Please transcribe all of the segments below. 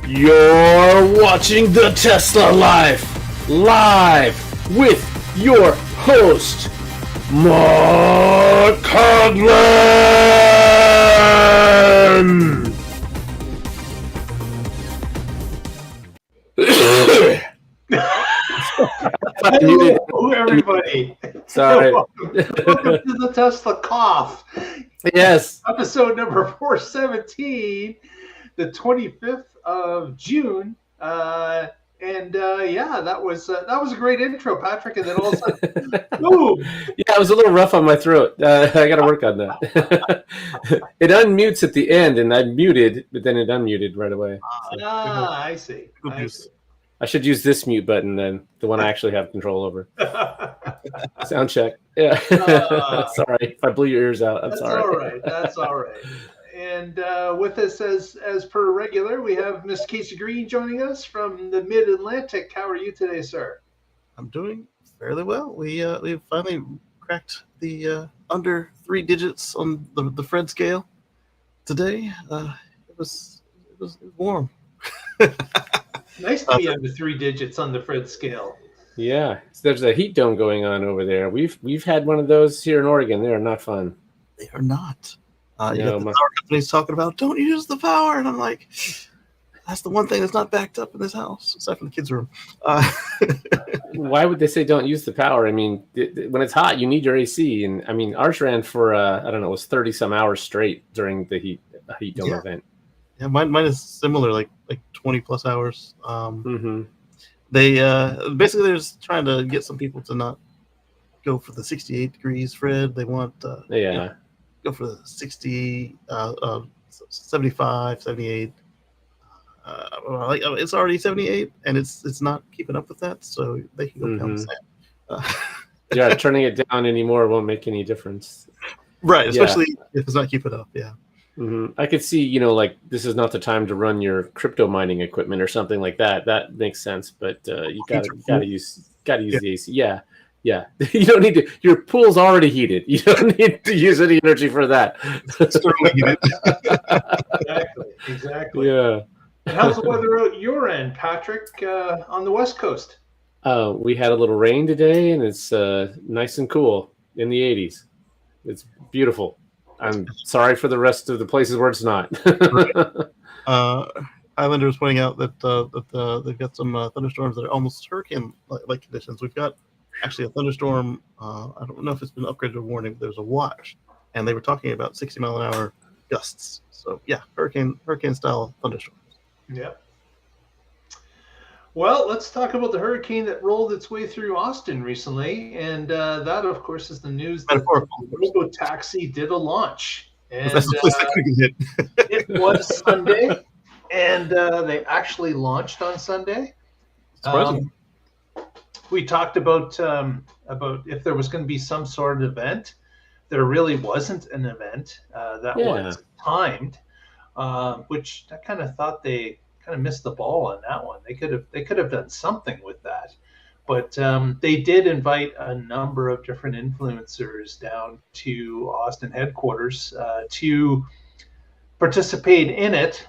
You're watching the Tesla Live with your host, Mark Coughlin. Hello, everybody. Sorry. Welcome to the Tesla Cough. Yes. Episode number 417, the 25th of June. Yeah, that was a great intro, Patrick. And then all of a sudden, boom. Yeah, it was a little rough on my throat. I got to work on that. It unmutes at the end, and I muted, but then it unmuted right away. So, I see. I should use this mute button then, the one I actually have control over. Sound check. Yeah. Sorry if I blew your ears out. I'm sorry. That's all right. And with us, as per regular, we have Miss Casey Green joining us from the Mid-Atlantic. How are you today, sir? I'm doing fairly well. We finally cracked the under 3 digits on the Fred scale today. It was warm. Nice to be under 3 digits on the Fred scale. Yeah, there's a heat dome going on over there. We've had one of those here in Oregon. They are not fun. They are not. You got the power companies talking about don't use the power, and I'm like, that's the one thing that's not backed up in this house, aside from the kids' room. Why would they say don't use the power? I mean, when it's hot, you need your AC, and I mean, ours ran for I don't know, it was 30 some hours straight during the heat dome event. Yeah, mine is similar, like 20 plus hours. They basically they're just trying to get some people to not go for the 68 degrees, Fred. They want go for the 60, 75, 78. It's already 78, and it's not keeping up with that, so they can go down the same. Yeah, turning it down anymore won't make any difference. Right, especially if it's not keeping up. Yeah. I could see, like this is not the time to run your crypto mining equipment or something like that. That makes sense, but you gotta use the AC. Yeah. You don't need to. Your pool's already heated. You don't need to use any energy for that. Exactly. Yeah. And how's the weather out your end, Patrick, on the West Coast? We had a little rain today, and it's nice and cool in the 80s. It's beautiful. I'm sorry for the rest of the places where it's not. Islander was pointing out that they've got some thunderstorms that are almost hurricane-like conditions. We've got actually a thunderstorm. I don't know if it's been upgraded to a warning, but there's a watch, and they were talking about 60-mile-an-hour gusts. So yeah, hurricane-style thunderstorms. Yep. Well, let's talk about the hurricane that rolled its way through Austin recently, and that, of course, is the news that RoboTaxi did a launch. And it was Sunday, and they actually launched on Sunday. We talked about if there was going to be some sort of event. There really wasn't an event that was timed, which I kind of thought they kind of missed the ball on that one. They could have done something with that, but they did invite a number of different influencers down to Austin headquarters to participate in it.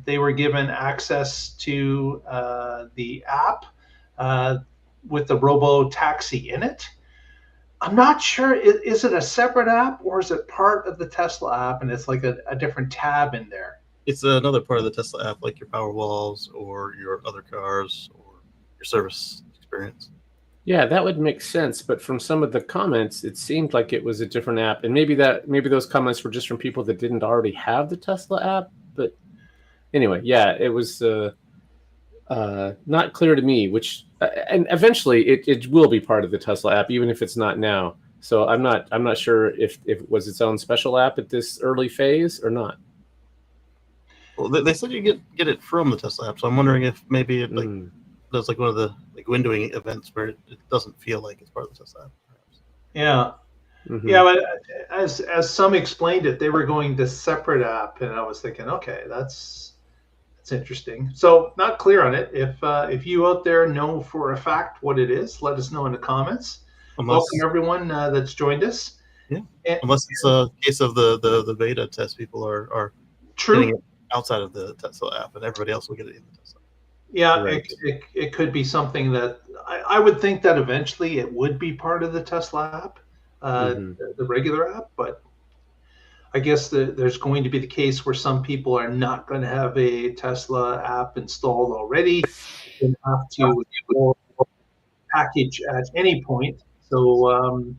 They were given access to the app with the RoboTaxi in it. I'm not sure, is it a separate app or is it part of the Tesla app and it's like a different tab in there? It's another part of the Tesla app, like your power walls or your other cars or your service experience. Yeah, that would make sense. But from some of the comments, it seemed like it was a different app. And maybe those comments were just from people that didn't already have the Tesla app. But anyway, yeah, it was not clear to me, and eventually it will be part of the Tesla app, even if it's not now. So I'm not sure if it was its own special app at this early phase or not. Well, they said you get it from the Tesla app, so I'm wondering if maybe it does like one of the windowing events where it doesn't feel like it's part of the Tesla app. Perhaps. Yeah, yeah, but as some explained it, they were going to separate app, and I was thinking, okay, that's interesting. So not clear on it. If you out there know for a fact what it is, let us know in the comments. Welcome everyone that's joined us. Yeah, unless it's a case of the beta test, people are true. outside of the Tesla app, and everybody else will get it in the Tesla. Yeah, Right. it could be something that I would think that eventually it would be part of the Tesla app, the regular app, but I guess there's going to be the case where some people are not going to have a Tesla app installed already and have to install a package at any point. So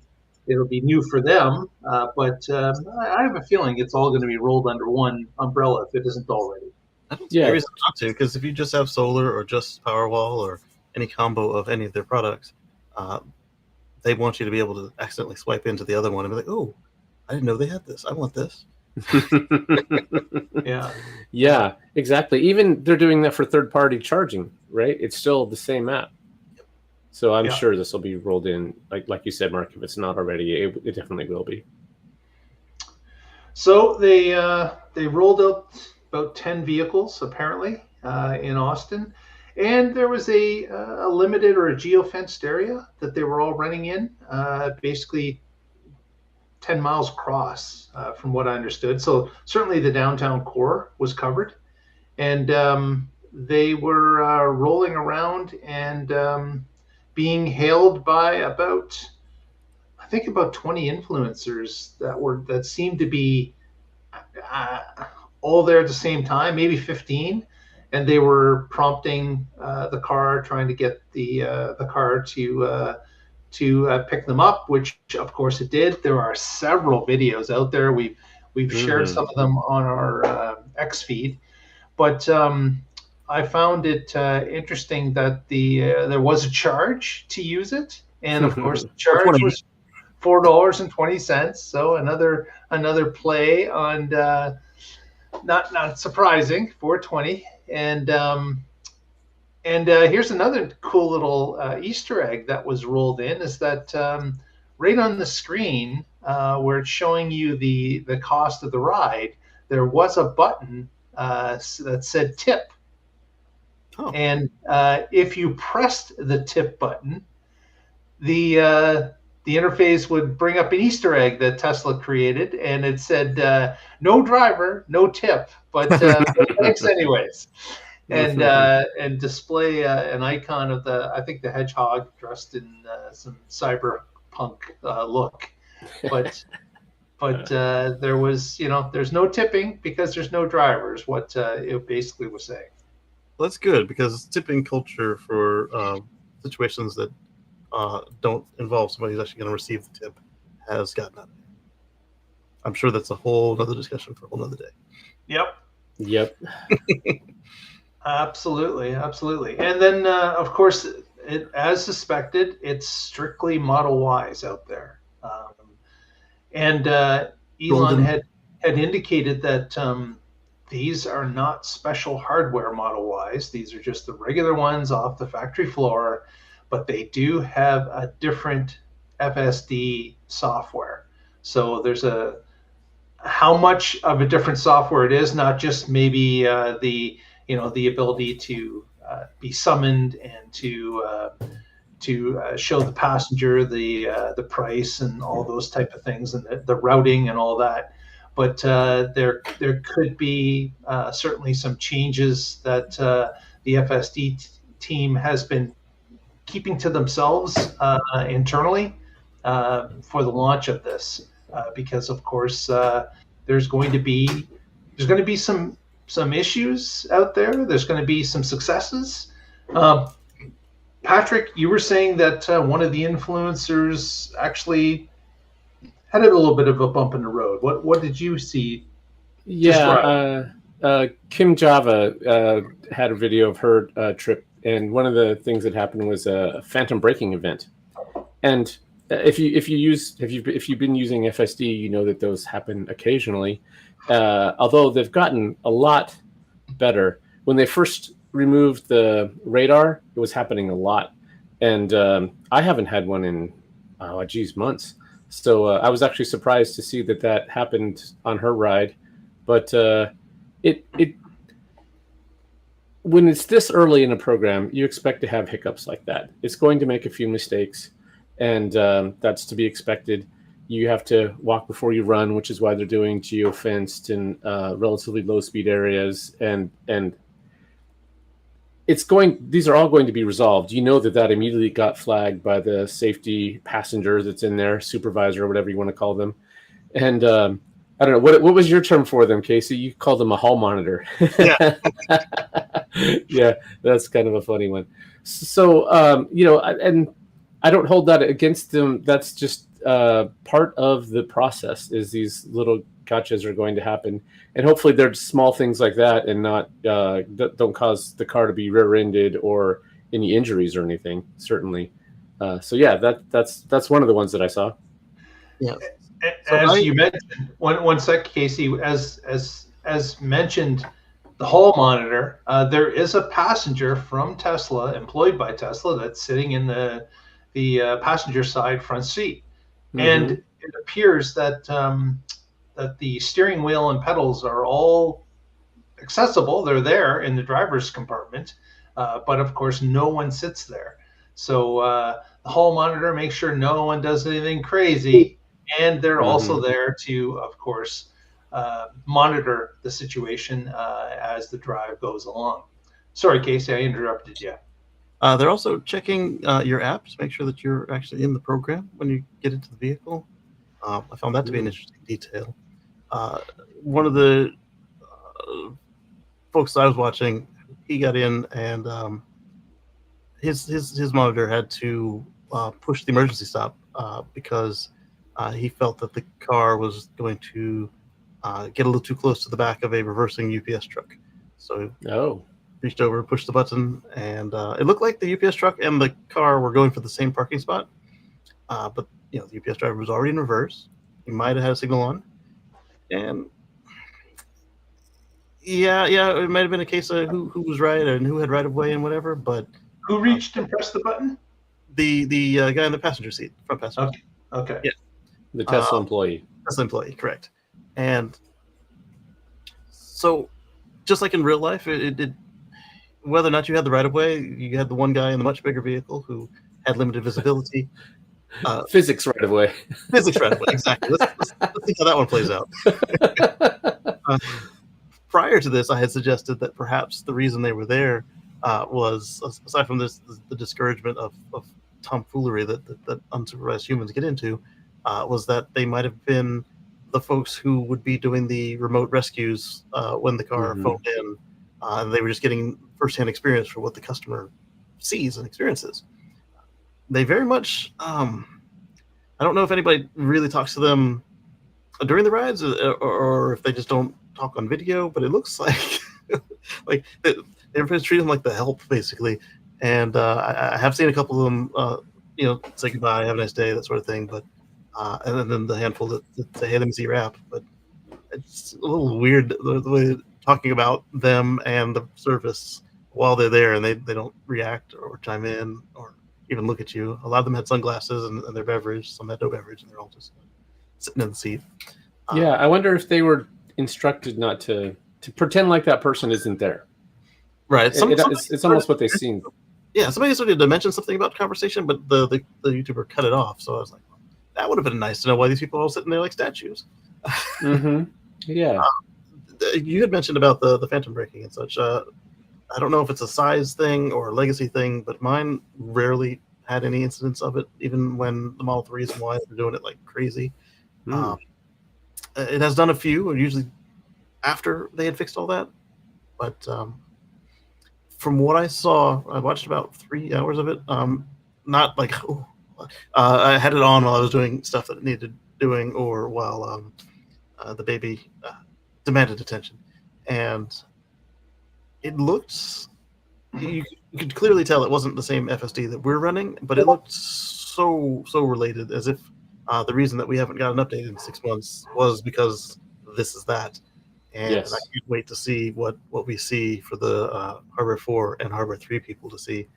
it'll be new for them. But I have a feeling it's all going to be rolled under one umbrella if it isn't already. I don't see any reason not to, because if you just have solar or just Powerwall or any combo of any of their products, they want you to be able to accidentally swipe into the other one and be like, oh, I didn't know they had this. I want this. Yeah, exactly. Even they're doing that for third-party charging, right? It's still the same app. So I'm sure this will be rolled in, like you said, Mark. If it's not already, it definitely will be. So they rolled out about 10 vehicles apparently in Austin, and there was a limited or a geofenced area that they were all running in, basically 10 miles across, from what I understood. So certainly the downtown core was covered, and they were rolling around and being hailed by about 20 influencers that seemed to be all there at the same time, maybe 15, and they were prompting the car, trying to get the car to pick them up, which of course it did. There are several videos out there. We've shared some of them on our X feed, but I found it interesting that there was a charge to use it, and of course the charge was $4.20. So another play on not surprising, $4.20. And here's another cool little Easter egg that was rolled in, is that right on the screen where it's showing you the cost of the ride, there was a button that said tip. Oh. And if you pressed the tip button, the interface would bring up an Easter egg that Tesla created, and it said, "No driver, no tip, but thanks anyways." And display an icon of I think the hedgehog dressed in some cyberpunk look, but there was, there's no tipping because there's no drivers. What it basically was saying. Well, that's good, because tipping culture for situations that don't involve somebody who's actually going to receive the tip has gotten out of hand. I'm sure that's a whole other discussion for a whole other day. Yep. Absolutely. And then, of course, as suspected, it's strictly Model Ys out there. And Elon had indicated that these are not special hardware Model Ys. These are just the regular ones off the factory floor, but they do have a different FSD software. So there's how much of a different software it is, not just maybe the ability to be summoned and to show the passenger the price and all those type of things, and the routing and all that. But there could be certainly some changes that the FSD team has been keeping to themselves internally for the launch of this, because of course there's going to be some issues out there. There's going to be some successes. Patrick, you were saying that one of the influencers actually had a little bit of a bump in the road. What did you see? Yeah, Kim Java had a video of her trip, and one of the things that happened was a phantom braking event. And if you've been using FSD, you know that those happen occasionally. Although they've gotten a lot better. When they first removed the radar, it was happening a lot, and I haven't had one in months. So I was actually surprised to see that happened on her ride. But when it's this early in a program, you expect to have hiccups like that. It's going to make a few mistakes, and that's to be expected. you have to walk before you run, which is why they're doing geo-fenced and relatively low-speed areas, and these are all going to be resolved. You know that immediately got flagged by the safety passenger that's in there, supervisor or whatever you want to call them. And I don't know, what was your term for them, Casey? You called them a hall monitor. Yeah. Yeah, that's kind of a funny one. So and I don't hold that against them. That's just part of the process. Is these little gotchas are going to happen, and hopefully they're small things like that, and not don't cause the car to be rear-ended or any injuries or anything. Certainly. So yeah, that's one of the ones that I saw. Yeah. As you mentioned, one sec, Casey. As mentioned, the hall monitor. There is a passenger from Tesla, employed by Tesla, that's sitting in the passenger side front seat, and it appears that that the steering wheel and pedals are all accessible. They're there in the driver's compartment, but of course, no one sits there. So the hall monitor makes sure no one does anything crazy, and they're also there to, of course, monitor the situation as the drive goes along. Sorry, Casey, I interrupted you. They're also checking your apps, make sure that you're actually in the program when you get into the vehicle. I found that to be an interesting detail. One of the folks that I was watching, he got in and his monitor had to push the emergency stop because he felt that the car was going to get a little too close to the back of a reversing UPS truck. So reached over, pushed the button, and it looked like the UPS truck and the car were going for the same parking spot. But the UPS driver was already in reverse. He might have had a signal on, and yeah, it might have been a case of who was right and who had right of way and whatever. But who reached and pressed the button? The guy in the passenger seat, front passenger. Okay. Yeah. The Tesla employee. Tesla employee, correct. And so, just like in real life, it whether or not you had the right of way, you had the one guy in the much bigger vehicle who had limited visibility. Physics right of way. Physics right of way, exactly. Let's see how that one plays out. Prior to this, I had suggested that perhaps the reason they were there was, aside from this, the discouragement of tomfoolery that unsupervised humans get into, was that they might have been the folks who would be doing the remote rescues when the car phoned in, and they were just getting firsthand experience for what the customer sees and experiences. They very much, I don't know if anybody really talks to them during the rides or if they just don't talk on video, but it looks like everybody's treating them like the help, basically. And I have seen a couple of them, say goodbye, have a nice day, that sort of thing. But and then the handful that say, hey, let me see your app. But it's a little weird the way talking about them and the service while they're there, and they don't react or chime in or even look at you. A lot of them had sunglasses and their beverage. Some had no beverage, and they're all just sitting in the seat. Yeah, I wonder if they were instructed not to pretend like that person isn't there. Right. It's almost what they've seen. Yeah, somebody started to mention something about conversation, but the YouTuber cut it off. So I was like, that would have been nice to know why these people are all sitting there like statues. Yeah. You had mentioned about the phantom braking and such. I don't know if it's a size thing or a legacy thing, but mine rarely had any incidents of it, even when the Model 3s and Ys were doing it like crazy. It has done a few, usually after they had fixed all that. But from what I saw, I watched about 3 hours of it. Not like, I had it on while I was doing stuff that it needed doing or while the baby demanded attention. And it looked, you could clearly tell it wasn't the same FSD that we're running, but it looked so related, as if the reason that we haven't got an update in 6 months was because this is that. And I can't wait to see what we see for the Hardware 4 and Hardware 3 people to see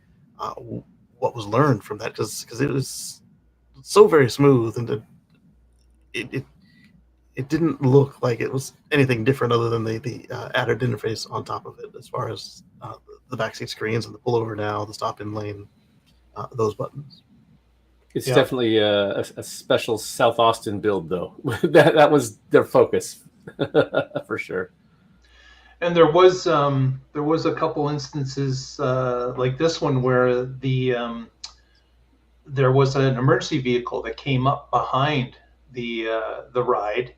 what was learned from that, because it was so very smooth, and it didn't look like it was anything different other than the added interface on top of it, as far as the backseat screens and the pullover now, the stop in lane, those buttons. It's definitely a special South Austin build, though. that was their focus for sure. And there was a couple instances like this one where there was an emergency vehicle that came up behind the ride,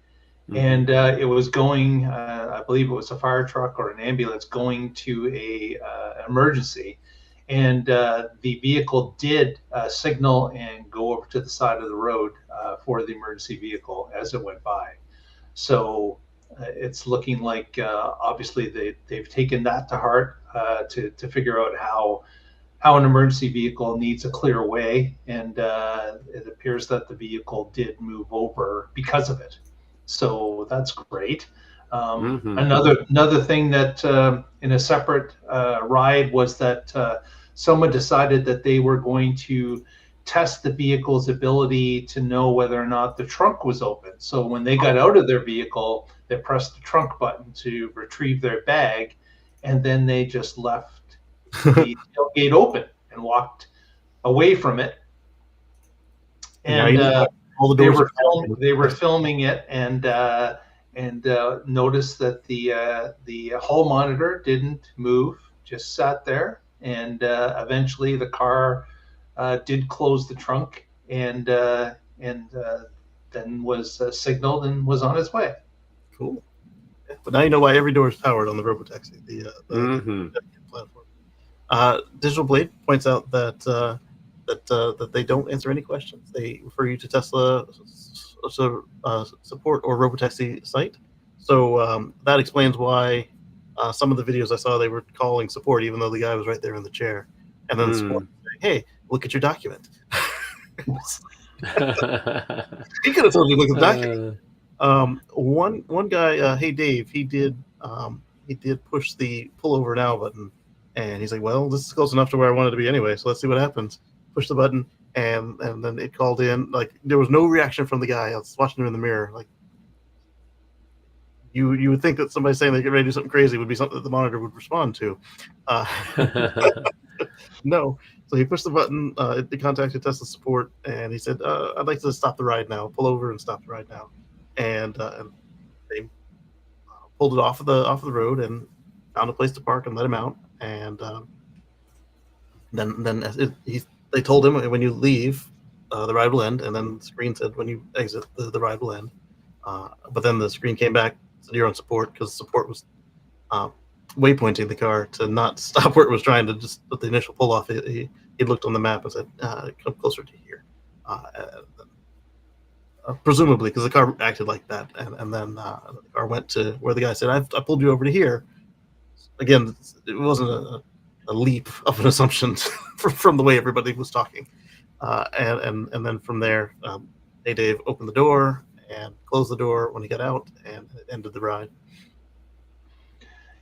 and it was going. I believe it was a fire truck or an ambulance going to a emergency, and the vehicle did signal and go over to the side of the road for the emergency vehicle as it went by. So it's looking like obviously they've taken that to heart to figure out how an emergency vehicle needs a clear way, and it appears that the vehicle did move over because of it. So that's great. Another thing that in a separate ride was that someone decided that they were going to test the vehicle's ability to know whether or not the trunk was open. So when they got out of their vehicle, they pressed the trunk button to retrieve their bag, and then they just left the tailgate open and walked away from it. And they were filming it, and noticed that the hall monitor didn't move, just sat there, and eventually the car did close the trunk, and then was signaled and was on its way. Cool. But now you know why every door is powered on the RoboTaxi, the platform. Digital Blade points out that they don't answer any questions. They refer you to Tesla support or RoboTaxi site. So that explains why some of the videos I saw, they were calling support even though the guy was right there in the chair. And then support saying, hey, look at your document. He could have told you to look at the document. One guy, hey Dave, he did push the pull over now button, and he's like, well, this is close enough to where I wanted to be anyway, so let's see what happens. Push the button, and then it called in. Like, there was no reaction from the guy. I was watching him in the mirror. Like, you would think that somebody saying they get ready to do something crazy would be something that the monitor would respond to. No. So he pushed the button. It contacted Tesla support, and he said, I'd like to stop the ride now. Pull over and stop the ride now. And they pulled it off of the road and found a place to park and let him out. And then they told him, when you leave, the ride will end. And then the screen said, when you exit, the ride will end. But then the screen came back, said you're on support, because support was waypointing the car to not stop where it was trying to just put the initial pull off. He looked on the map and said, come closer to here. Presumably, because the car acted like that. And then the car went to where the guy said, I pulled you over to here. Again, it wasn't a leap of an assumption from the way everybody was talking. And then from there, hey Dave opened the door and closed the door when he got out, and it ended the ride.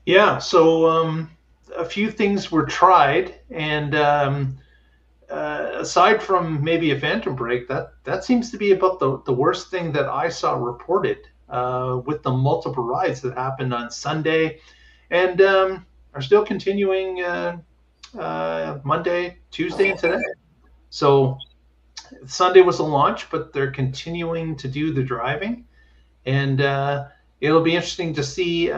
Yeah, so a few things were tried, and aside from maybe a phantom brake, that seems to be about the worst thing that I saw reported with the multiple rides that happened on Sunday, and are still continuing Monday, Tuesday, and today. So Sunday was a launch, but they're continuing to do the driving, and it'll be interesting to see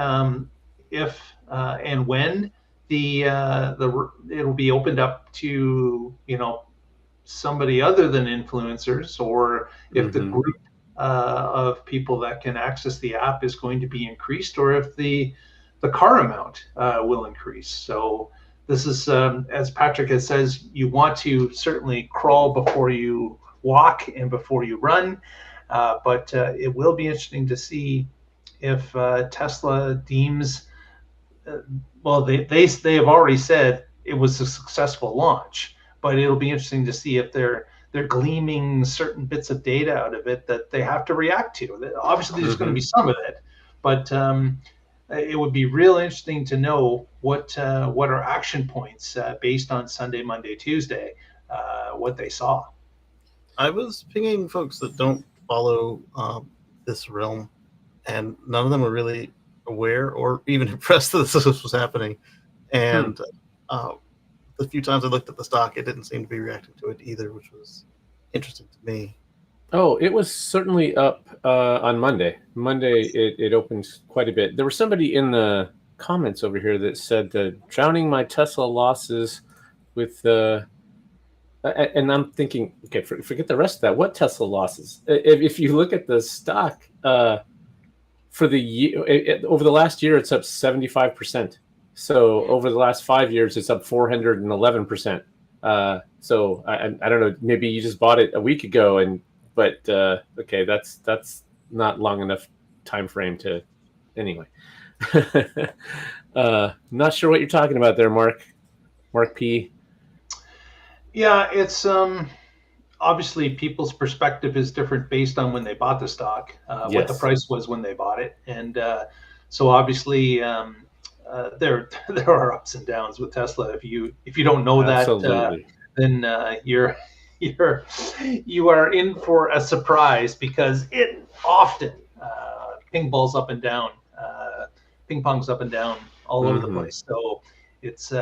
if and when it'll be opened up to somebody other than influencers, or if the group of people that can access the app is going to be increased, or if the car amount will increase. So this is, as Patrick has says, you want to certainly crawl before you walk and before you run, but it will be interesting to see if Tesla deems, well, they have already said it was a successful launch, but it'll be interesting to see if they're gleaming certain bits of data out of it that they have to react to. Obviously, there's going to be some of it, but it would be real interesting to know what are action points based on Sunday, Monday, Tuesday, what they saw. I was pinging folks that don't follow this realm, and none of them were really aware or even impressed that this was happening. And the few times I looked at the stock, it didn't seem to be reacting to it either, which was interesting to me. Oh, it was certainly up on Monday. Monday, it opened quite a bit. There was somebody in the comments over here that said that drowning my Tesla losses with and I'm thinking, okay, forget the rest of that. What Tesla losses? If you look at the stock for the year, over the last year, it's up 75%. So over the last 5 years, it's up 411%. So I don't know, maybe you just bought it a week ago, but okay, that's not long enough time frame to anyway. Not sure what you're talking about there, Mark P. Yeah, it's obviously people's perspective is different based on when they bought the stock, what the price was when they bought it, and so obviously there are ups and downs with Tesla. If you don't know that, then you are in for a surprise, because it often ping pongs up and down all over the place. So it's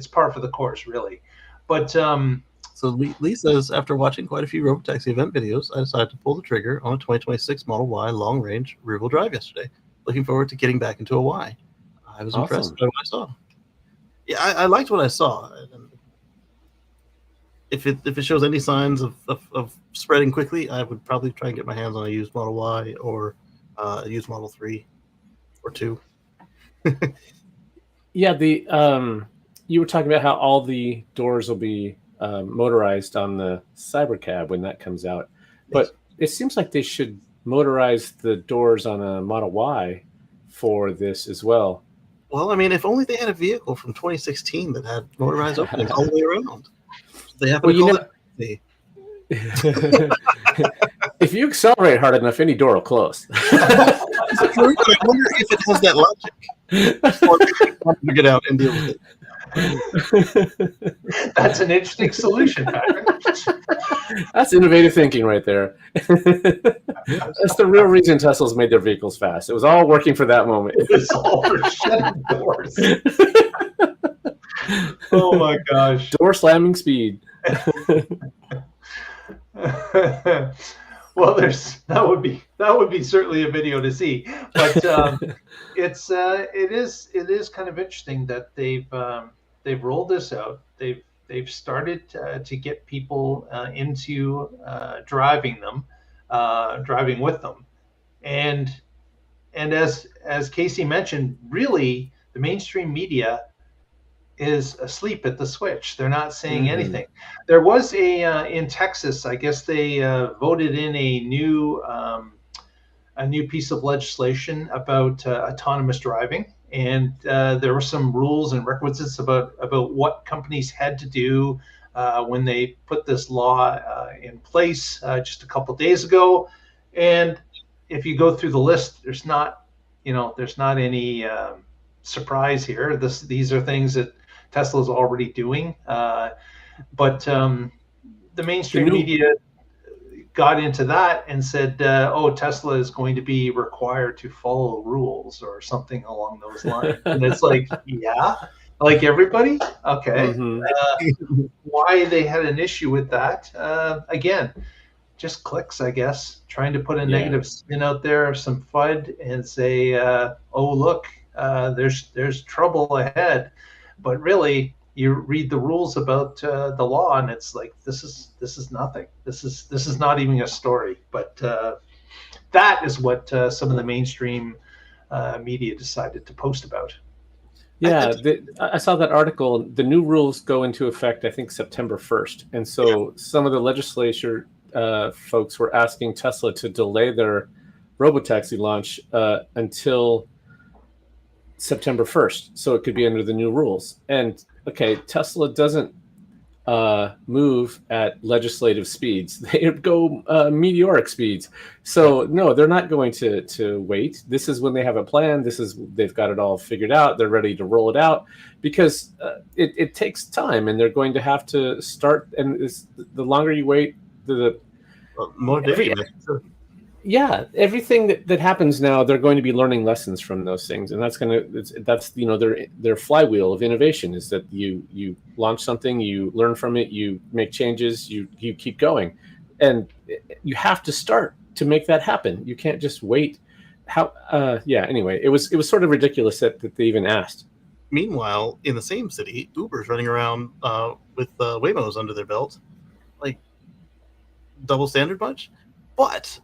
par for the course, really. But so Lee says, after watching quite a few RoboTaxi event videos, I decided to pull the trigger on a 2026 Model Y long-range rear-wheel drive yesterday. Looking forward to getting back into a Y. I was impressed by what I saw. Yeah, I liked what I saw. If it shows any signs of spreading quickly, I would probably try and get my hands on a used Model Y or a used Model 3 or 2. Yeah, you were talking about how all the doors will be motorized on the Cybercab when that comes out, but it seems like they should motorize the doors on a Model Y for this as well. Well, I mean, if only they had a vehicle from 2016 that had motorized openings all the way around. They happen to call it. If you accelerate hard enough, any door will close. I wonder if it has that logic. Or to get out and deal with it. That's an interesting solution, Patrick. That's innovative thinking right there. That's the real reason Tesla's made their vehicles fast. It was all working for that moment. It was all for shutting doors. Oh my gosh. Door slamming speed. Well, that would be certainly a video to see, but it is kind of interesting that they've rolled this out. They've started to get people into driving with them, and as Casey mentioned, really the mainstream media is asleep at the switch. They're not saying anything. There was in Texas, I guess they voted in a new piece of legislation about autonomous driving, and there were some rules and requisites about what companies had to do when they put this law in place just a couple of days ago. And if you go through the list, there's not any surprise here. These are things that Tesla's already doing, but the mainstream media got into that and said, "Oh, Tesla is going to be required to follow rules," or something along those lines. And it's like, yeah, like everybody, okay. Why they had an issue with that? Again, just clicks, I guess, trying to put a negative spin out there, some FUD, and say, "Oh, look, there's trouble ahead." But really, you read the rules about the law, and it's like this is nothing. This is not even a story. But that is what some of the mainstream media decided to post about. Yeah, I saw that article. The new rules go into effect, I think, September 1st, and so some of the legislature folks were asking Tesla to delay their RoboTaxi launch until September 1st, so it could be under the new rules. And okay, Tesla doesn't move at legislative speeds. They go meteoric speeds. So no, they're not going to wait. This is when they have a plan. They've got it all figured out. They're ready to roll it out, because it takes time, and they're going to have to start. And the longer you wait, the more difficult. Everything that happens now, they're going to be learning lessons from those things, and that's their flywheel of innovation is that you launch something, you learn from it, you make changes, you keep going. and you have to start to make that happen. You can't just wait. Anyway, it was sort of ridiculous that they even asked. Meanwhile, in the same city, Uber's running around with Waymos under their belt, like double standard much. But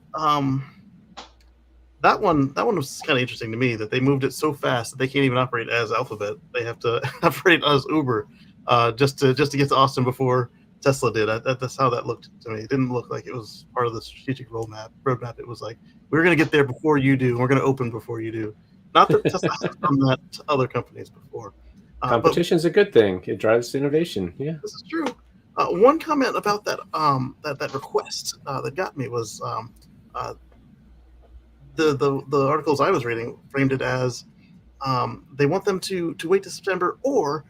that one was kind of interesting to me that they moved it so fast that they can't even operate as Alphabet. They have to operate as Uber just to get to Austin before Tesla did. That's how that looked to me. It didn't look like it was part of the strategic roadmap. It was like, we're going to get there before you do. We're going to open before you do. Not that Tesla has done that to other companies before. Competition's a good thing. It drives innovation. Yeah, this is true. One comment about that that request that got me was the articles I was reading framed it as they want them to wait to September or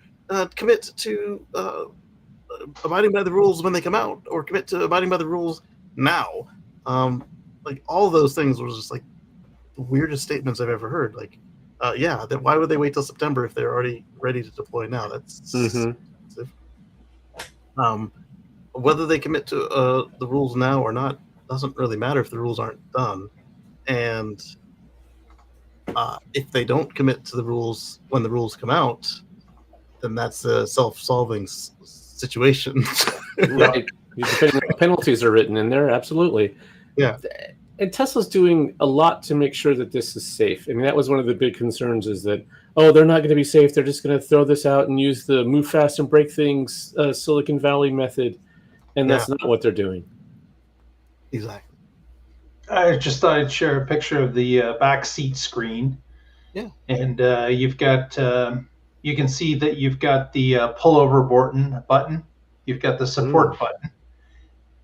commit to abiding by the rules when they come out, or commit to abiding by the rules now. Like all of those things was just like the weirdest statements I've ever heard. Like, why would they wait till September if they're already ready to deploy now? That's whether they commit to the rules now or not doesn't really matter if the rules aren't done. And if they don't commit to the rules when the rules come out, then that's a self-solving situation. Right. Depending on the penalties are written in there, absolutely. Yeah. And Tesla's doing a lot to make sure that this is safe. I mean, that was one of the big concerns, is that, they're not going to be safe. They're just going to throw this out and use the move fast and break things Silicon Valley method. And that's not what they're doing. Exactly. I just thought I'd share a picture of the back seat screen. Yeah. And you've got, you can see that you've got the pullover button. You've got the support button.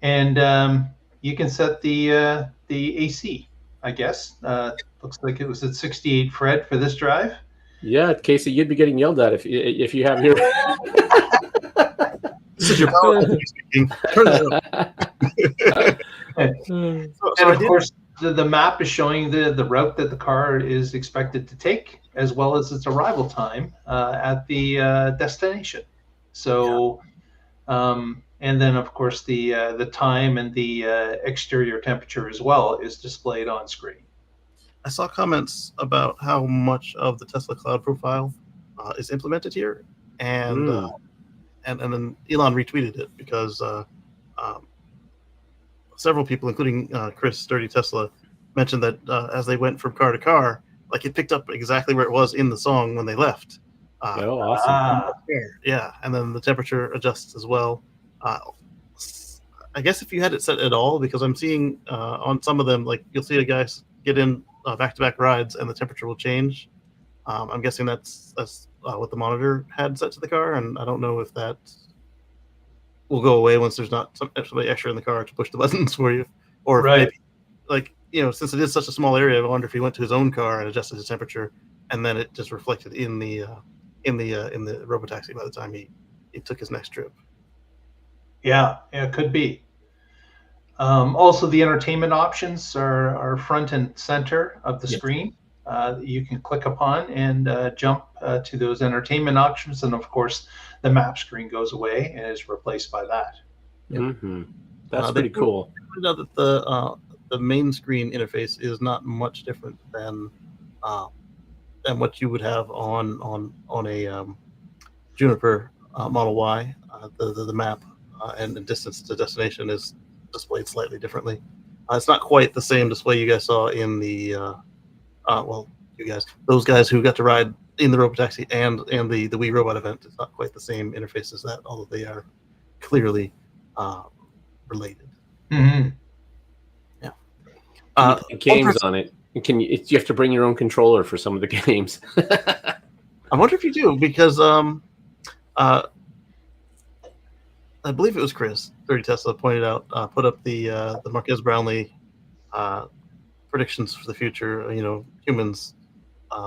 And you can set the AC, I guess. Looks like it was at 68 Fred for this drive. Yeah, Casey, you'd be getting yelled at if you have your... This is your power speaking. Turn that up. And of course, the map is showing the route that the car is expected to take, as well as its arrival time at the destination. So, and then of course the time and the exterior temperature as well is displayed on screen. I saw comments about how much of the Tesla Cloud profile is implemented here, and then Elon retweeted it because several people, including Chris Sturdy Tesla, mentioned that as they went from car to car, like it picked up exactly where it was in the song when they left. Awesome! Yeah, and then the temperature adjusts as well. I guess if you had it set at all, because I'm seeing on some of them, like you'll see a guy get in back-to-back rides and the temperature will change. I'm guessing that's what the monitor had set to the car, and I don't know if that will go away once there's not somebody extra in the car to push the buttons for you, or maybe, like, since it is such a small area, I wonder if he went to his own car and adjusted his temperature, and then it just reflected in the RoboTaxi by the time he took his next trip. Yeah, it could be. Also, the entertainment options are front and center of the screen. You can click upon and jump to those entertainment options, and of course, the map screen goes away and is replaced by that. Mm-hmm. That's pretty cool. I know that the main screen interface is not much different than what you would have on a Juniper Model Y. The map and the distance to destination is displayed slightly differently. It's not quite the same display you guys saw in the those guys who got to ride in the RoboTaxi and the Wii Robot event. It's not quite the same interface as that, although they are clearly related. Mm-hmm. Yeah. Games on it. You have to bring your own controller for some of the games. I wonder if you do, because I believe it was Chris, 30 Tesla, pointed out, put up the Marquez Brownlee predictions for the future. Humans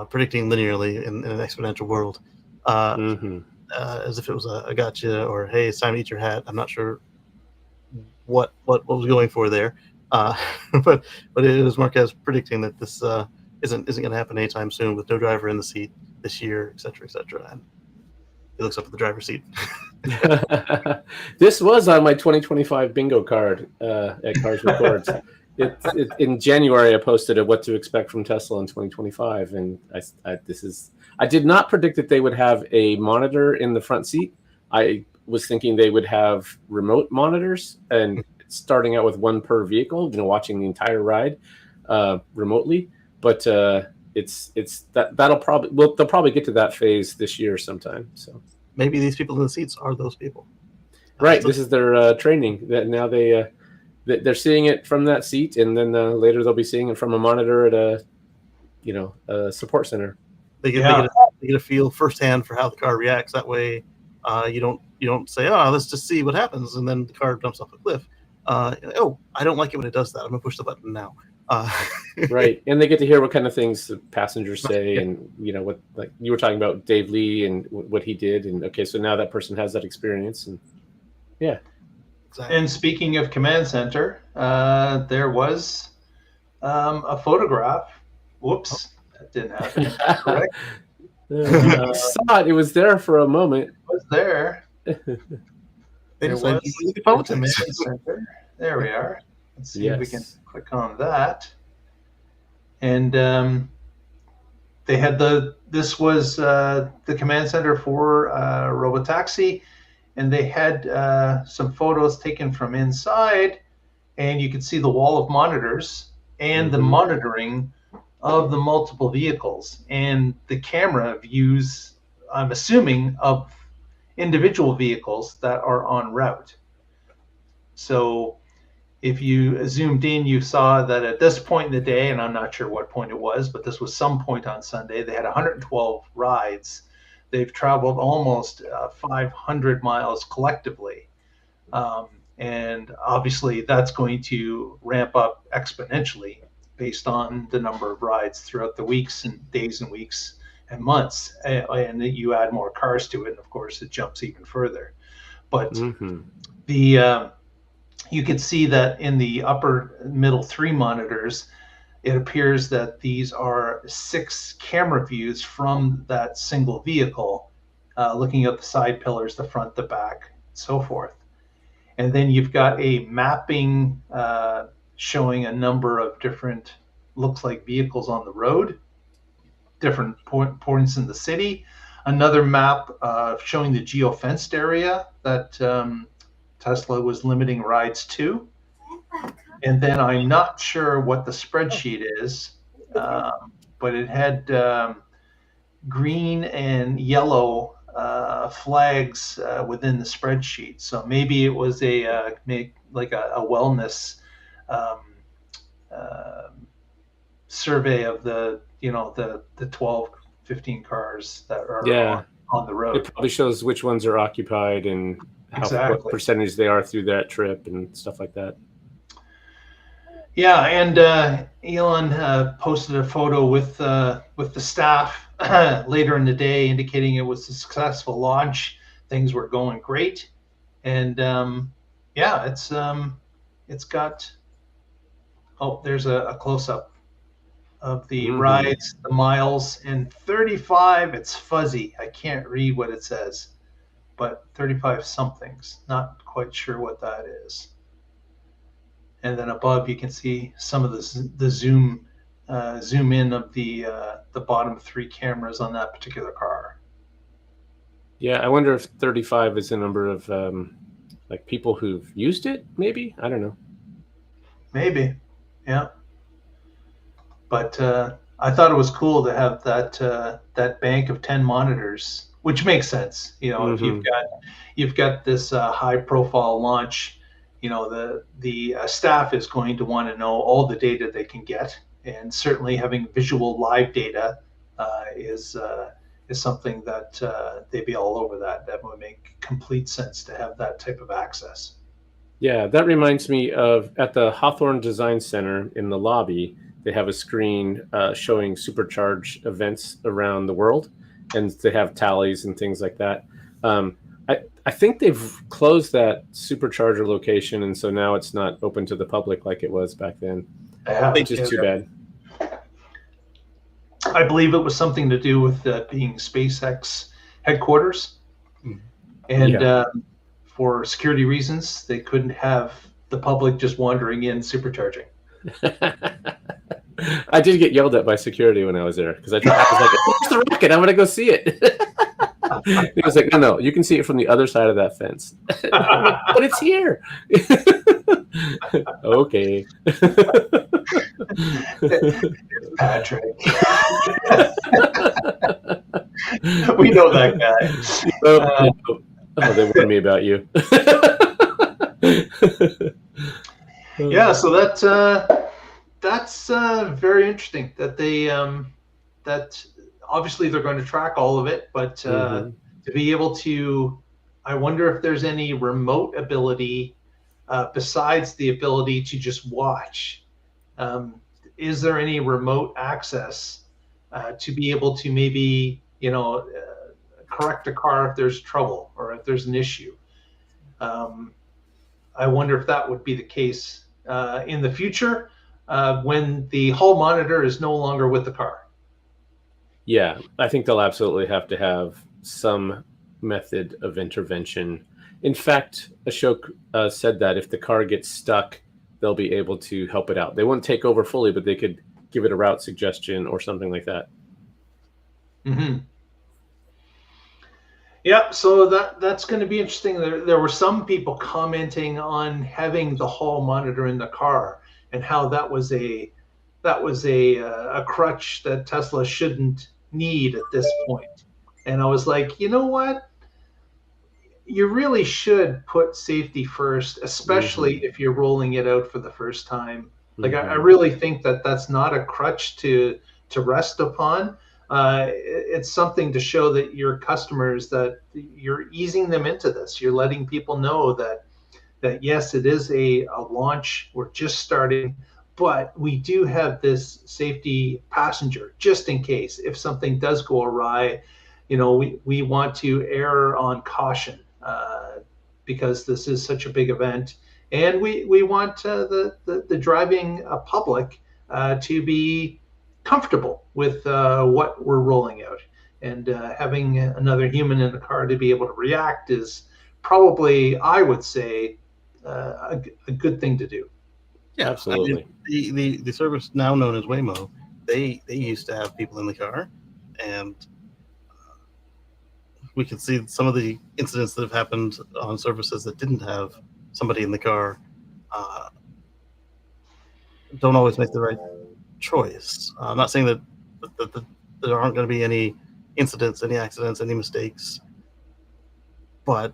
predicting linearly in an exponential world, as if it was a gotcha, or hey, it's time to eat your hat. I'm not sure what was going for there, but it was Marquez predicting that this isn't going to happen anytime soon, with no driver in the seat this year, et cetera, et cetera. And He looks up at the driver's seat. This was on my 2025 bingo card at Cars with Cords. In January, I posted a what to expect from Tesla in 2025, and I did not predict that they would have a monitor in the front seat. I was thinking they would have remote monitors, and starting out with one per vehicle, watching the entire ride remotely. But they'll probably get to that phase this year sometime. So maybe these people in the seats are those people. Right. This is their training. That now they're seeing it from that seat, and then later they'll be seeing it from a monitor at a support center. They get a feel firsthand for how the car reacts. That way, you don't say, "Oh, let's just see what happens," and then the car jumps off a cliff. Oh, I don't like it when it does that. I'm gonna push the button now. Right, and they get to hear what kind of things the passengers say, and what, like you were talking about Dave Lee and what he did, and okay, so now that person has that experience, and yeah. Exactly. And speaking of command center, there was a photograph. Whoops, that didn't happen. Correct. I saw it. It was there for a moment. It was there. There was a command center. There we are. Let's see if we can click on that. And they had this was the command center for RoboTaxi, and they had some photos taken from inside, and you could see the wall of monitors and the monitoring of the multiple vehicles and the camera views, I'm assuming, of individual vehicles that are en route. So if you zoomed in, you saw that at this point in the day, and I'm not sure what point it was, but this was some point on Sunday, they had 112 rides. They've traveled almost 500 miles collectively. And obviously that's going to ramp up exponentially based on the number of rides throughout the weeks and days and weeks and months. And you add more cars to it, and of course it jumps even further. But you can see that in the upper middle 3 monitors, it appears that these are 6 camera views from that single vehicle, looking at the side pillars, the front, the back, and so forth. And then you've got a mapping showing a number of different, looks like vehicles on the road, different points in the city. Another map showing the geofenced area that Tesla was limiting rides to. And then I'm not sure what the spreadsheet is, but it had green and yellow flags within the spreadsheet. So maybe it was a wellness survey of the 12, 15 cars that are on the road. It probably shows which ones are occupied and what percentage they are through that trip and stuff like that. Yeah, and Elon posted a photo with the staff later in the day, indicating it was a successful launch. Things were going great, and it's got. Oh, there's a close up of the rides, the miles, and 35. It's fuzzy. I can't read what it says, but 35 somethings. Not quite sure what that is. And then above, you can see some of the zoom in of the bottom 3 cameras on that particular car. Yeah, I wonder if 35 is the number of like people who've used it. Maybe, I don't know. Maybe, yeah. But I thought it was cool to have that bank of 10 monitors, which makes sense. If you've got this high profile launch. The staff is going to want to know all the data they can get, and certainly having visual live data is something that they'd be all over that. That would make complete sense to have that type of access. Yeah, that reminds me of at the Hawthorne Design Center in the lobby, they have a screen showing supercharge events around the world, and they have tallies and things like that. I think they've closed that supercharger location, and so now it's not open to the public like it was back then, which is too bad. I believe it was something to do with being SpaceX headquarters, And for security reasons, they couldn't have the public just wandering in supercharging. I did get yelled at by security when I was there because I was like, "It's the rocket! I'm gonna go see it." He was like, "No, you can see it from the other side of that fence." I'm like, but it's here. Okay. Patrick. We know that guy. Oh, they warned me about you. Yeah, so that's very interesting that they that obviously they're going to track all of it, but to be able to, I wonder if there's any remote ability besides the ability to just watch. Is there any remote access to be able to maybe, correct a car if there's trouble or if there's an issue? I wonder if that would be the case in the future when the hall monitor is no longer with the car. Yeah, I think they'll absolutely have to have some method of intervention. In fact, Ashok said that if the car gets stuck, they'll be able to help it out. They won't take over fully, but they could give it a route suggestion or something like that. Mm-hmm. Yeah, so that's going to be interesting. There were some people commenting on having the hall monitor in the car and how that was a crutch that Tesla shouldn't need at this point. And I was like, you know what? You really should put safety first, especially if you're rolling it out for the first time. Like I really think that that's not a crutch to rest upon. It's something to show that your customers that you're easing them into this. You're letting people know that yes, it is a launch. We're just starting, but we do have this safety passenger just in case if something does go awry. We want to err on caution because this is such a big event, and we want the driving public to be comfortable with what we're rolling out, and having another human in the car to be able to react is probably, I would say, a good thing to do. Yeah, absolutely. I mean, the service now known as Waymo, they used to have people in the car, and we can see some of the incidents that have happened on services that didn't have somebody in the car don't always make the right choice. I'm not saying that there aren't going to be any incidents, any accidents, any mistakes, but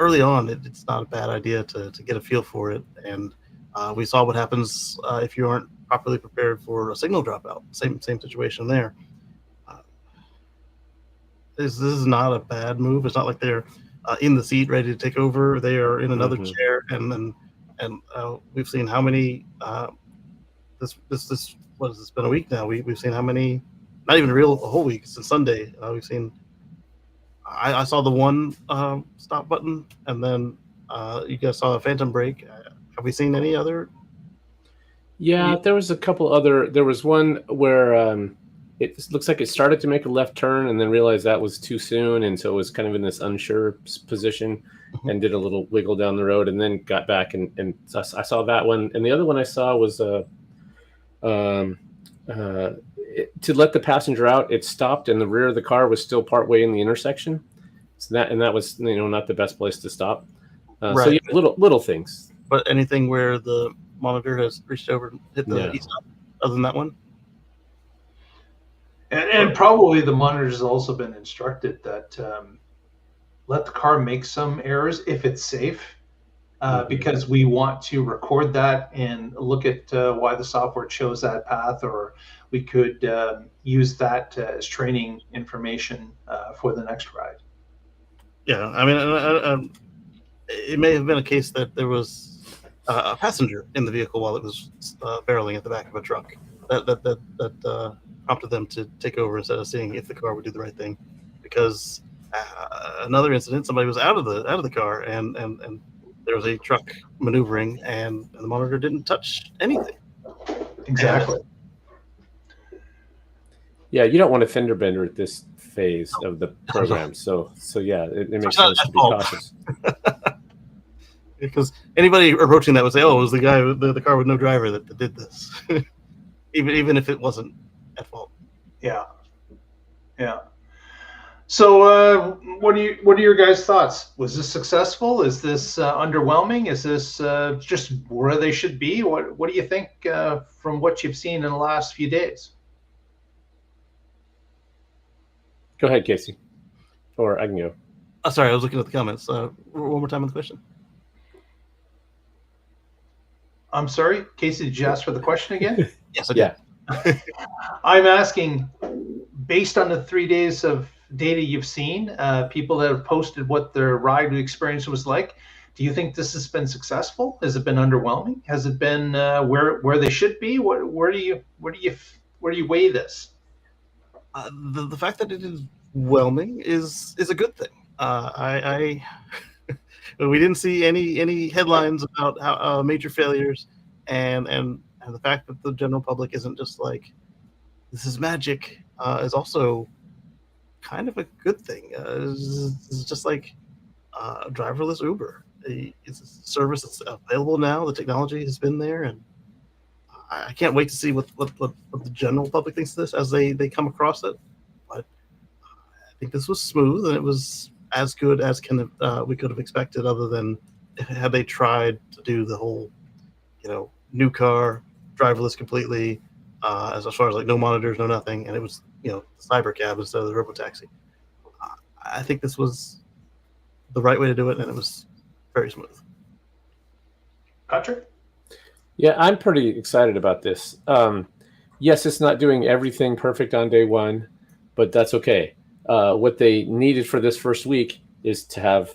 early on, it's not a bad idea to get a feel for it. And we saw what happens if you aren't properly prepared for a signal dropout. Same situation there. This is not a bad move. It's not like they're in the seat ready to take over. They are in another chair, and we've seen how many. This what has this been a week now? We've seen how many. Not even a whole week since Sunday. We've seen. I saw the one stop button, and then you guys saw a phantom brake. Have we seen any other? Yeah, there was a couple other. There was one where it looks like it started to make a left turn and then realized that was too soon, and so it was kind of in this unsure position and did a little wiggle down the road and then got back. And I saw that one, and the other one I saw was to let the passenger out. It stopped, and the rear of the car was still partway in the intersection. So that was not the best place to stop. Right. So yeah, little things. But anything where the monitor has reached over and hit the e-stop, other than that one? And probably the monitor has also been instructed that let the car make some errors if it's safe, because we want to record that and look at why the software chose that path, or we could use that as training information for the next ride. Yeah, I mean, it may have been a case that there was a passenger in the vehicle while it was barreling at the back of a truck. That prompted them to take over instead of seeing if the car would do the right thing. Because another incident, somebody was out of the car and there was a truck maneuvering and the monitor didn't touch anything. Exactly. Yeah, you don't want a fender bender at this phase of the program. So yeah, it makes sense to be cautious. Because anybody approaching that would say, "Oh, it was the guy, the car with no driver that did this," even if it wasn't at fault. Yeah. So, what are your guys' thoughts? Was this successful? Is this underwhelming? Is this just where they should be? What do you think from what you've seen in the last few days? Go ahead, Casey, or I can go. Oh, sorry, I was looking at the comments. One more time on the question. I'm sorry, Casey, did you ask for the question again? Yes, I did. Yeah. I'm asking, based on the 3 days of data you've seen, people that have posted what their ride experience was like, do you think this has been successful? Has it been underwhelming? Has it been where they should be? Where do you weigh this? The fact that it is whelming is a good thing. We didn't see any headlines about how major failures, and the fact that the general public isn't just like, this is magic, is also kind of a good thing. It's just like driverless Uber. It's a service that's available now. The technology has been there, and I can't wait to see what the general public thinks of this as they come across it. But I think this was smooth, and it was as good as we could have expected, other than had they tried to do the whole, new car, driverless completely, as far as like no monitors, no nothing, and it was, the cyber cab instead of the RoboTaxi. I think this was the right way to do it, and it was very smooth. Patrick? Yeah, I'm pretty excited about this. Yes, it's not doing everything perfect on day one, but that's okay. What they needed for this first week is to have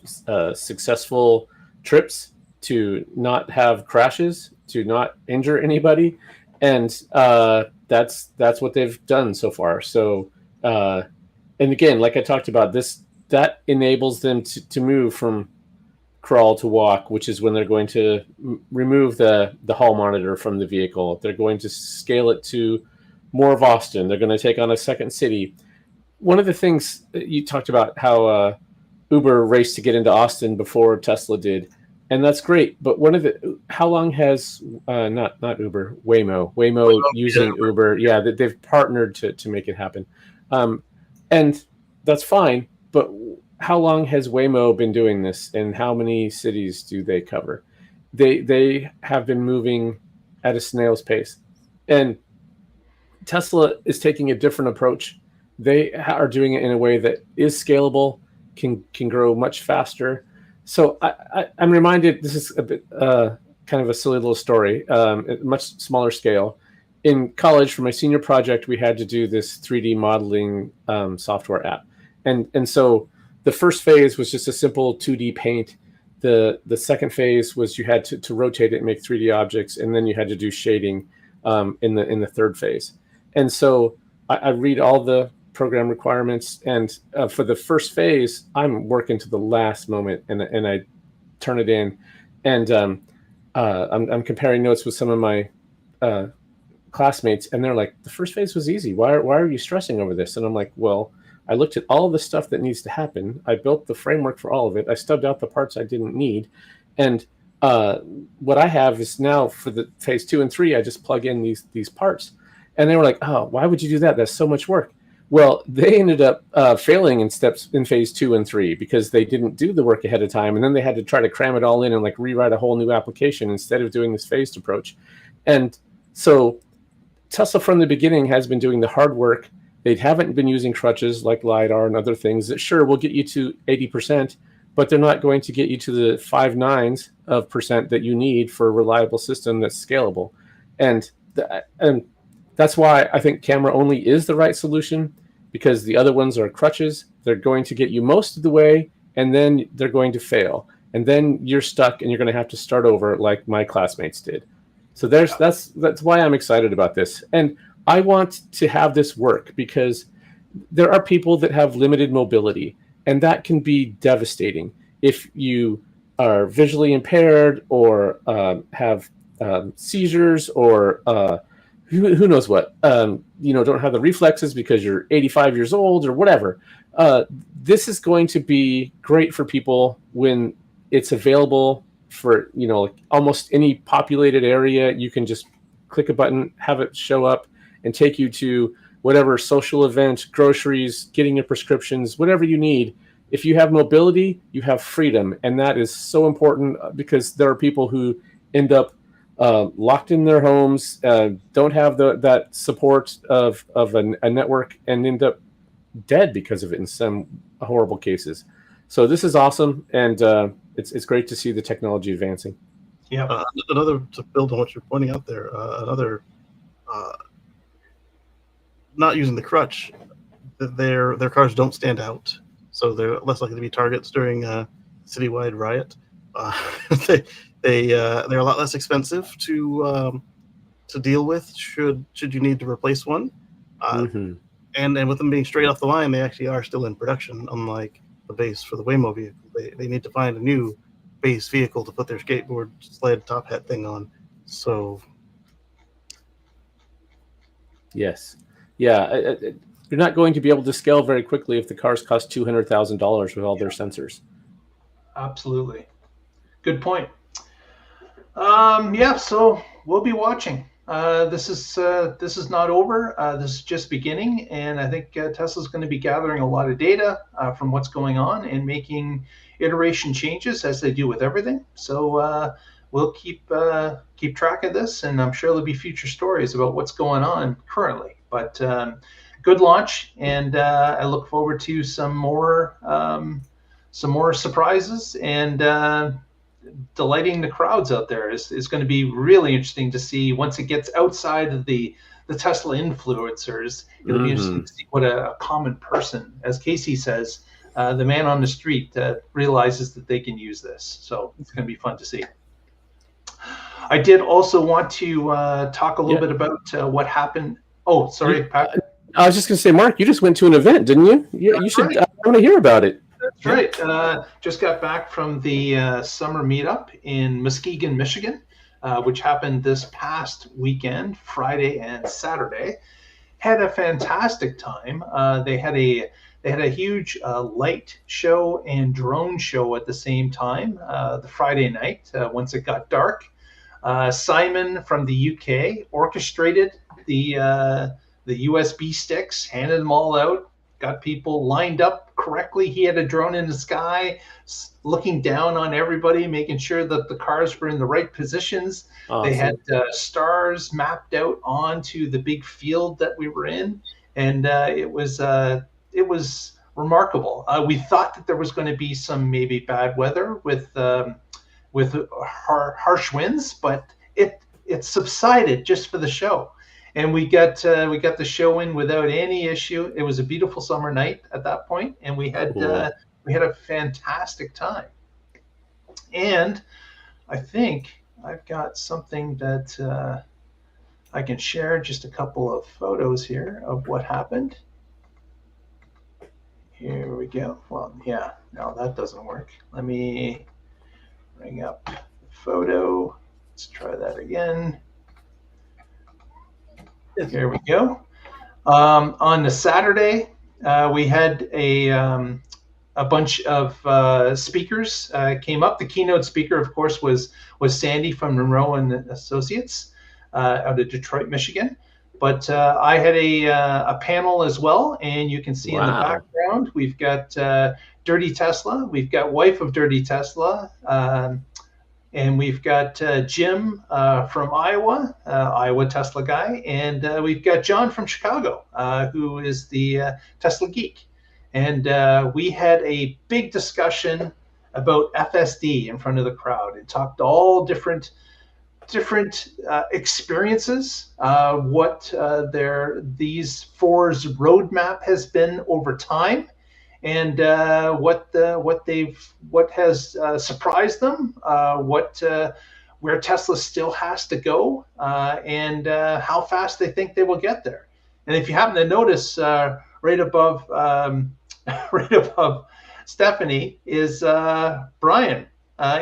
successful trips, to not have crashes, to not injure anybody, and that's what they've done so far. So, and again, like I talked about, that enables them to move from crawl to walk, which is when they're going to remove the hall monitor from the vehicle. They're going to scale it to more of Austin. They're going to take on a second city. One of the things you talked about, how Uber raced to get into Austin before Tesla did, and that's great. But how long has not Uber, Waymo using Uber? Yeah, that they've partnered to make it happen, and that's fine. But how long has Waymo been doing this, and how many cities do they cover? They have been moving at a snail's pace, and Tesla is taking a different approach. They are doing it in a way that is scalable, can grow much faster. So I'm reminded, this is a bit kind of a silly little story, at much smaller scale. In college, for my senior project, we had to do this 3D modeling software app. And so the first phase was just a simple 2D paint. The second phase was you had to rotate it and make 3D objects, and then you had to do shading in the third phase. And so I read all the program requirements, and for the first phase, I'm working to the last moment, and I turn it in, and I'm comparing notes with some of my classmates, and they're like, the first phase was easy. Why are you stressing over this? And I'm like, well, I looked at all the stuff that needs to happen. I built the framework for all of it. I stubbed out the parts I didn't need. And what I have is now for the phase 2 and 3, I just plug in these parts. And they were like, oh, why would you do that? That's so much work. Well, they ended up failing in steps in phase 2 and 3 because they didn't do the work ahead of time. And then they had to try to cram it all in and like rewrite a whole new application instead of doing this phased approach. And so Tesla from the beginning has been doing the hard work. They haven't been using crutches like LiDAR and other things that sure will get you to 80%, but they're not going to get you to the 5/9% that you need for a reliable system that's scalable. And that's why I think camera only is the right solution, because the other ones are crutches. They're going to get you most of the way, and then they're going to fail. And then you're stuck and you're going to have to start over like my classmates did. So that's why I'm excited about this. And I want to have this work because there are people that have limited mobility, and that can be devastating. If you are visually impaired or have seizures or who knows what, don't have the reflexes because you're 85 years old or whatever. This is going to be great for people when it's available for, like almost any populated area. You can just click a button, have it show up and take you to whatever social event, groceries, getting your prescriptions, whatever you need. If you have mobility, you have freedom. And that is so important because there are people who end up locked in their homes, don't have that support of a network, and end up dead because of it in some horrible cases. So this is awesome, and it's great to see the technology advancing. Yeah. Another, to build on what you're pointing out there, another not using the crutch, their cars don't stand out, so they're less likely to be targets during a citywide riot. They're a lot less expensive to deal with should you need to replace one. And with them being straight off the line, they actually are still in production, unlike the base for the Waymo vehicle. They need to find a new base vehicle to put their skateboard sled top hat thing on. So yes, yeah, you're not going to be able to scale very quickly if the cars cost $200,000 with all their sensors. Absolutely, good point. So we'll be watching. This is not over. This is just beginning, and I think Tesla's going to be gathering a lot of data from what's going on and making iteration changes as they do with everything. So we'll keep track of this, and I'm sure there'll be future stories about what's going on currently. But good launch, and I look forward to some more surprises and. Delighting the crowds out there is going to be really interesting to see once it gets outside of the Tesla influencers. It'll be interesting to see what a common person, as Casey says, the man on the street, realizes that they can use this. So it's going to be fun to see. I did also want to talk a little bit about what happened. Oh, sorry, Pat. I was just going to say, Mark, you just went to an event, didn't you? Yeah, you should. Right. I want to hear about it. That's right. Just got back from the summer meetup in Muskegon, Michigan, which happened this past weekend, Friday and Saturday. Had a fantastic time. They had a huge light show and drone show at the same time. The Friday night, once it got dark, Simon from the UK orchestrated the USB sticks, handed them all out, got people lined up correctly. He had a drone in the sky looking down on everybody, making sure that the cars were in the right positions. Awesome. They had stars mapped out onto the big field that we were in, and it was remarkable. We thought that there was going to be some maybe bad weather with harsh winds, but it subsided just for the show. And we got the show in without any issue. It was a beautiful summer night at that point, and we had a fantastic time. And I think I've got something that I can share. Just a couple of photos here of what happened. Here we go. Well, yeah, no, that doesn't work. Let me bring up the photo. Let's try that again. Here we go. On the Saturday, we had a bunch of speakers came up. The keynote speaker, of course, was Sandy from Monroe and Associates out of Detroit, Michigan. But I had a panel as well, and you can see in the background we've got Dirty Tesla, we've got wife of Dirty Tesla. And we've got Jim from Iowa, Iowa Tesla guy, and we've got John from Chicago, who is the Tesla geek. And we had a big discussion about FSD in front of the crowd and talked all different experiences, what these four's roadmap has been over time. And what has surprised them, where Tesla still has to go, and how fast they think they will get there. And if you happen to notice, right above Stephanie is Brian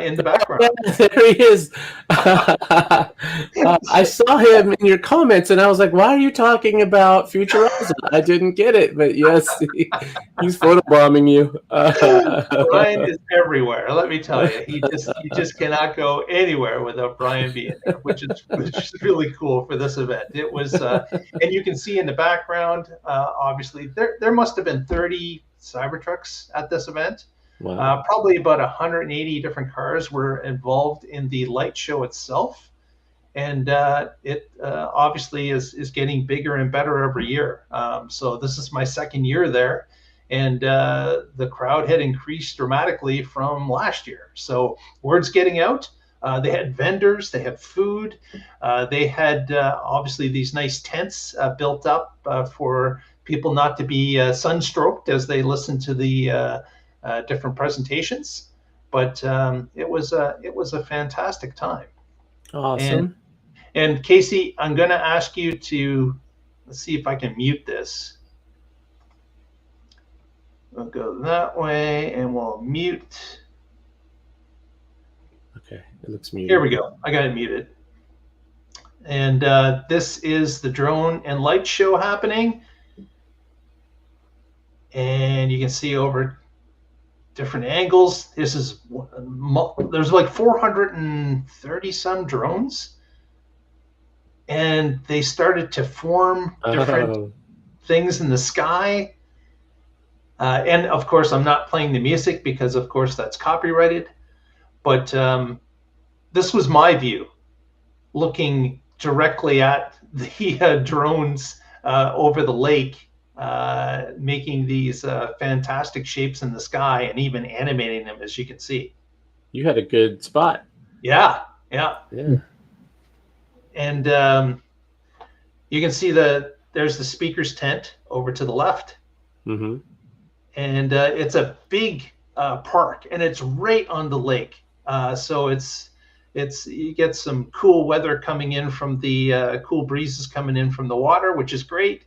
in the background. Yeah, there he is. I saw him in your comments, and I was like, "Why are you talking about Futurosa?" I didn't get it, but yes, he's photobombing you. Brian is everywhere. Let me tell you, you just cannot go anywhere without Brian being there, which is really cool for this event. It was, and you can see in the background, obviously, there must have been 30 Cybertrucks at this event. Wow. Probably about 180 different cars were involved in the light show itself, and it obviously is getting bigger and better every year. So this is my second year there, and the crowd had increased dramatically from last year. So word's getting out. They had vendors, they had food, they had obviously these nice tents built up for people not to be sunstroked as they listen to the different presentations. But it was a fantastic time. Awesome. And Casey, I'm going to ask you to, let's see if I can mute this. We'll go that way and we'll mute. Okay, it looks muted. Here we go. I got it muted. And this is the drone and light show happening. And you can see over different angles. This is, there's like 430 some drones. And they started to form different things in the sky. And of course, I'm not playing the music because, of course, that's copyrighted. But this was my view, looking directly at the drones over the lake, making these fantastic shapes in the sky and even animating them, as you can see. You had a good spot. Yeah. And you can see there's the speaker's tent over to the left. Mm-hmm. And it's a big park, and it's right on the lake. So it's you get some cool weather coming in from the cool breezes coming in from the water, which is great.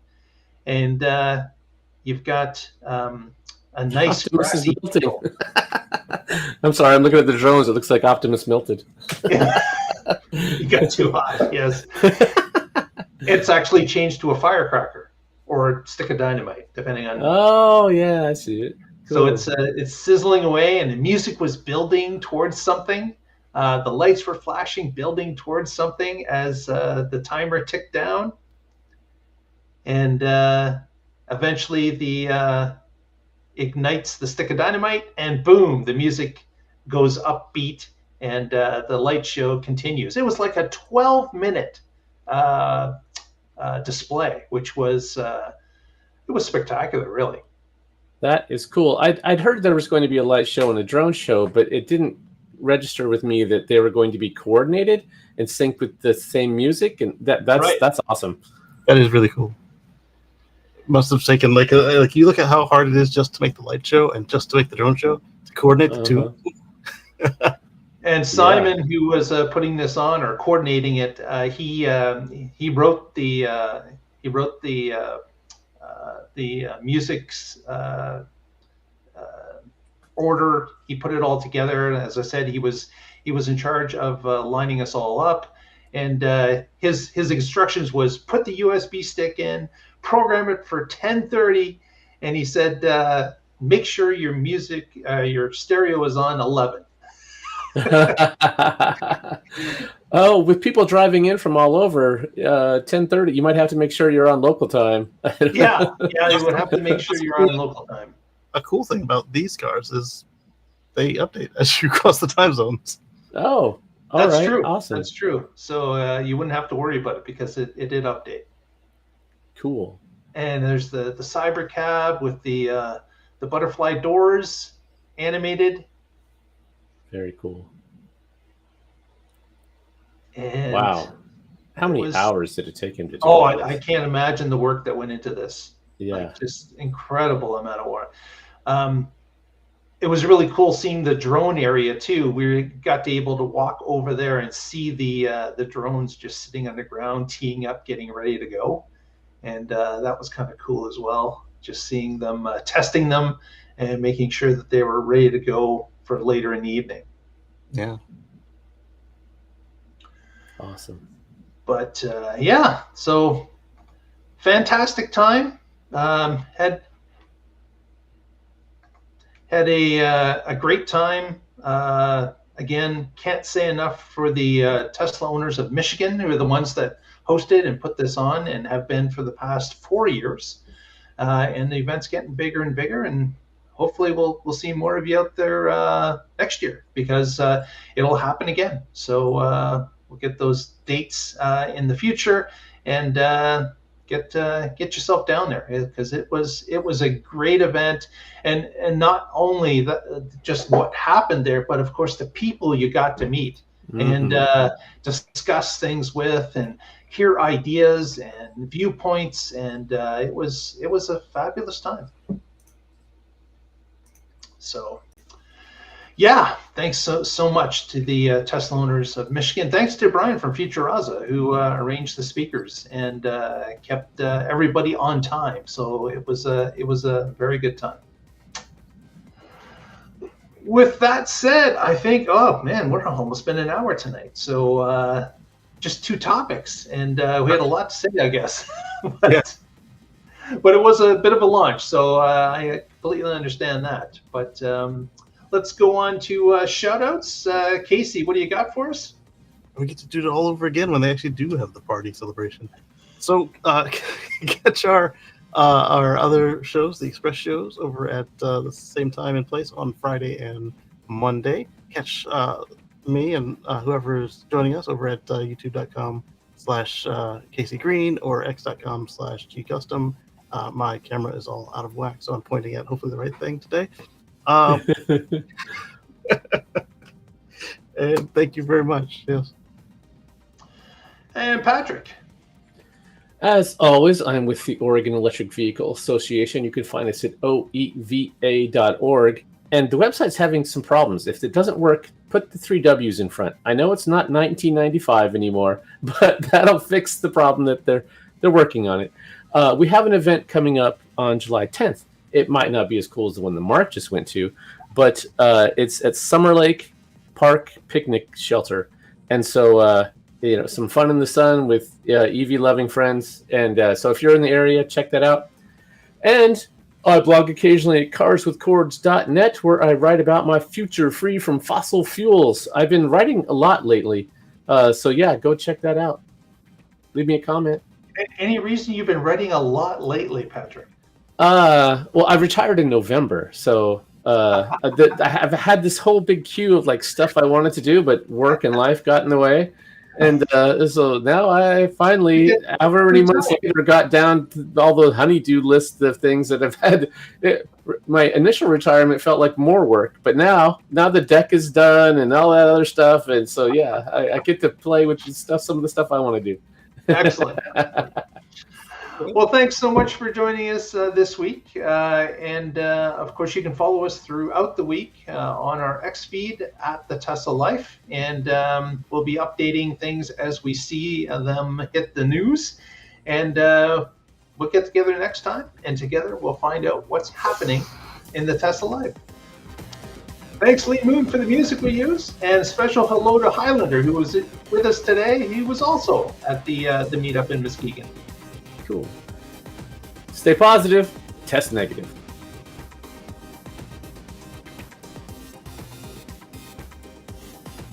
And you've got a nice Optimus is melting. I'm sorry, I'm looking at the drones. It looks like Optimus melted. You got too hot. Yes. It's actually changed to a firecracker or a stick of dynamite, depending on. Oh yeah, I see it. Cool. So it's sizzling away, and the music was building towards something. The lights were flashing, building towards something as the timer ticked down, and eventually the ignites the stick of dynamite, and boom, the music goes upbeat, and the light show continues. It was like a 12-minute display, which was it was spectacular, really. That is cool. I'd heard there was going to be a light show and a drone show, but it didn't register with me that they were going to be coordinated and synced with the same music, and that's awesome. That is really cool. Must have taken like you look at how hard it is just to make the light show and just to make the drone show, to coordinate the two. And Simon, who was putting this on or coordinating it, he wrote the music's order. He put it all together, and as I said, he was in charge of lining us all up. And his instructions was put the USB stick in, program it for 10:30, and he said make sure your music, your stereo is on 11. Oh, with people driving in from all over, 10:30, you might have to make sure you're on local time. yeah, you would have to make sure you're on local time. A cool thing about these cars is they update as you cross the time zones. Oh, that's true. Awesome. That's true. So you wouldn't have to worry about it because it did update. Cool. And there's the cyber cab with the butterfly doors animated. Very cool. And wow. How many hours did it take him to do I can't imagine the work that went into this. Yeah. Like, just incredible amount of work. It was really cool seeing the drone area too. We got to able to walk over there and see the drones just sitting on the ground, teeing up, getting ready to go. And that was kind of cool as well. Just seeing them, testing them and making sure that they were ready to go for later in the evening. Yeah. Awesome. But yeah, so fantastic time. Had a great time. Again, can't say enough for the Tesla owners of Michigan, who are the ones that hosted and put this on and have been for the past 4 years. And the event's getting bigger and bigger, and hopefully we'll see more of you out there next year, because it'll happen again. So we'll get those dates in the future, and get yourself down there, because it was a great event, and not only just what happened there, but of course the people you got to meet and discuss things with, and hear ideas and viewpoints, and it was a fabulous time. So yeah, thanks so much to the Tesla owners of Michigan. Thanks to Brian from Futuraza, who arranged the speakers and kept everybody on time. So it was a very good time. With that said, I think, oh man, we're almost been an hour tonight. So just 2 topics, and we had a lot to say, I guess. But it was a bit of a launch, so I completely understand that. But let's go on to shout outs. Casey, what do you got for us? We get to do it all over again when they actually do have the party celebration. So catch our other shows, the Express shows, over at the same time and place on Friday and Monday. Catch me and whoever is joining us over at youtube.com/Casey Green or x.com/gcustom. My camera is all out of whack, so I'm pointing at hopefully the right thing today. And thank you very much. Yes. And Patrick. As always, I'm with the Oregon Electric Vehicle Association. You can find us at oeva.org. And the website's having some problems. If it doesn't work, put the 3 W's in front. I know it's not 1995 anymore, but that'll fix the problem that they're working on it. We have an event coming up on July 10th. It might not be as cool as the one that Mark just went to, but it's at Summer Lake Park Picnic Shelter. And so, some fun in the sun with EV-loving friends. And so if you're in the area, check that out. And I blog occasionally at carswithcords.net, where I write about my future free from fossil fuels. I've been writing a lot lately. So yeah, go check that out. Leave me a comment. Any reason you've been writing a lot lately, Patrick? Well, I retired in November, so I've had this whole big queue of like stuff I wanted to do, but work and life got in the way. And so now I finally, however many months later, got down to all the honeydew list of things that I've had. My initial retirement felt like more work, but now the deck is done and all that other stuff. And so, yeah, I get to play with some of the stuff I want to do. Excellent. Well, thanks so much for joining us this week. And of course, you can follow us throughout the week on our X feed at the Tesla Life. And we'll be updating things as we see them hit the news. And we'll get together next time. And together we'll find out what's happening in the Tesla Life. Thanks, Lee Moon, for the music we use. And special hello to Highlander, who was with us today. He was also at the Meetup in Muskegon. Cool. Stay positive, test negative.